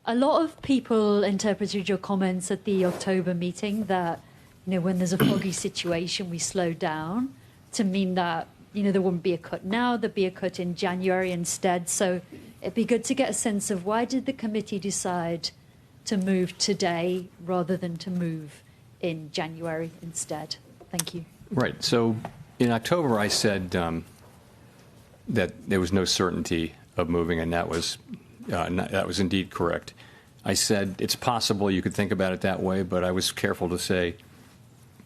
A lot of people interpreted your comments at the October meeting that, when there's a foggy situation, we slow down, to mean that, there wouldn't be a cut now, there'd be a cut in January instead. So it'd be good to get a sense of why did the committee decide to move today rather than to move in January instead? Thank you. Right. So in October, I said that there was no certainty of moving, and that was indeed correct. I said it's possible you could think about it that way, but I was careful to say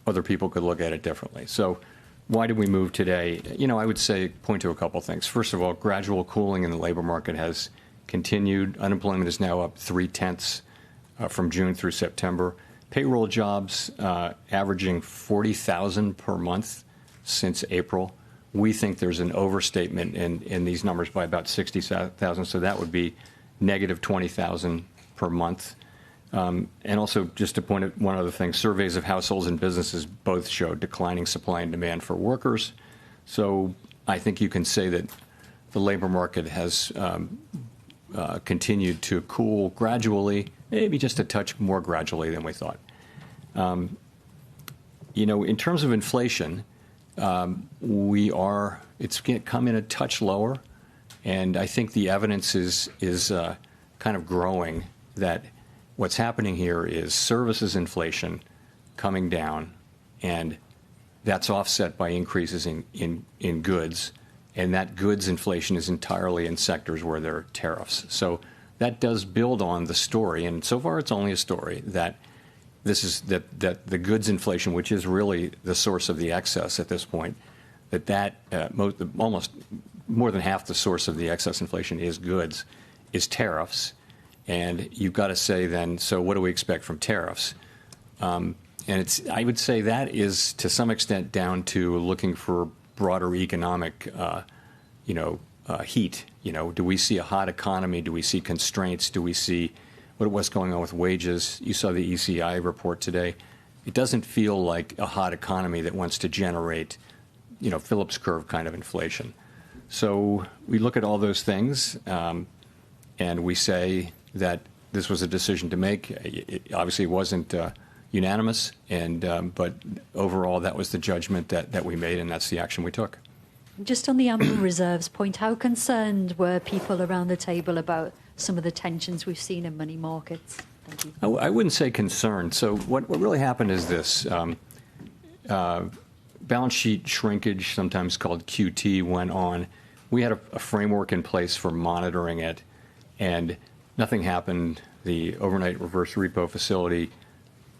other people could look at it differently. So why did we move today? I would say point to a couple things. First of all, gradual cooling in the labor market has continued. Unemployment is now up 0.3 from June through September. Payroll jobs averaging 40,000 per month since April. We think there's an overstatement in these numbers by about 60,000, so that would be negative 20,000 per month. And also, just to point out one other thing, surveys of households and businesses both showed declining supply and demand for workers. So I think you can say that the labor market has continued to cool gradually, maybe just a touch more gradually than we thought. In terms of inflation, it's come in a touch lower, and I think the evidence is kind of growing that what's happening here is services inflation coming down, and that's offset by increases in goods, and that goods inflation is entirely in sectors where there are tariffs. So that does build on the story, and so far it's only a story, that that the goods inflation, which is really the source of the excess at this point, almost more than half the source of the excess inflation is goods, is tariffs. And you've got to say then, so what do we expect from tariffs? And I would say that is to some extent down to looking for broader economic, heat. Do we see a hot economy? Do we see constraints? Do we see what's going on with wages? You saw the ECI report today. It doesn't feel like a hot economy that wants to generate, Phillips curve kind of inflation. So we look at all those things, and we say that this was a decision to make. It obviously wasn't unanimous, but overall that was the judgment that we made, and that's the action we took. Just on the ample reserves point, how concerned were people around the table about some of the tensions we've seen in money markets? Thank you. I wouldn't say concerned. So what really happened is this. Balance sheet shrinkage, sometimes called QT, went on. We had a framework in place for monitoring it, and nothing happened. The overnight reverse repo facility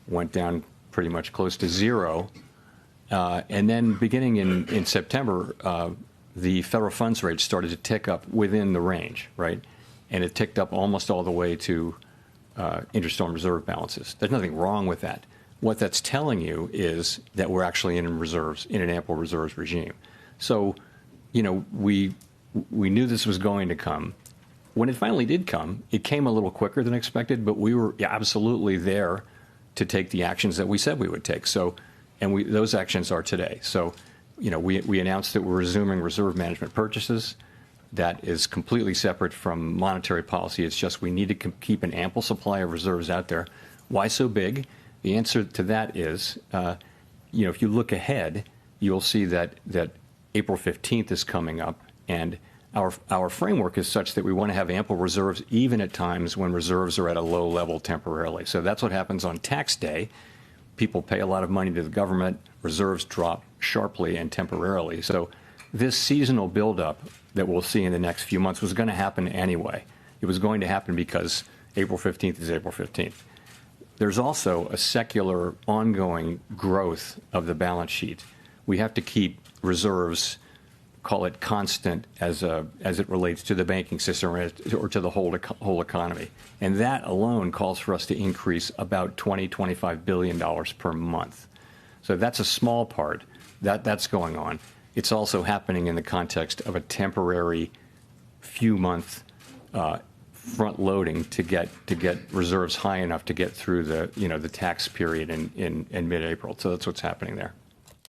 went down pretty much close to zero. And then beginning in September, the federal funds rate started to tick up within the range, right? And it ticked up almost all the way to interest-on reserve balances. There's nothing wrong with that. What that's telling you is that we're actually in an ample reserves regime. So, we knew this was going to come. When it finally did come, it came a little quicker than expected, but we were absolutely there to take the actions that we said we would take. So, and those actions are today. So, we announced that we're resuming reserve management purchases. That is completely separate from monetary policy. It's just we need to keep an ample supply of reserves out there. Why so big? The answer to that is, if you look ahead, you'll see that April 15th is coming up, and our framework is such that we want to have ample reserves even at times when reserves are at a low level temporarily. So that's what happens on tax day. People pay a lot of money to the government, reserves drop sharply and temporarily. So this seasonal buildup that we'll see in the next few months was going to happen anyway. It was going to happen because April 15th is April 15th. There's also a secular ongoing growth of the balance sheet. We have to keep reserves, call it constant, as it relates to the banking system or to the whole economy. And that alone calls for us to increase about $20–25 billion per month. So that's a small part. That's going on. It's also happening in the context of a temporary few-month front loading to get reserves high enough to get through the tax period in mid-April. So that's what's happening there.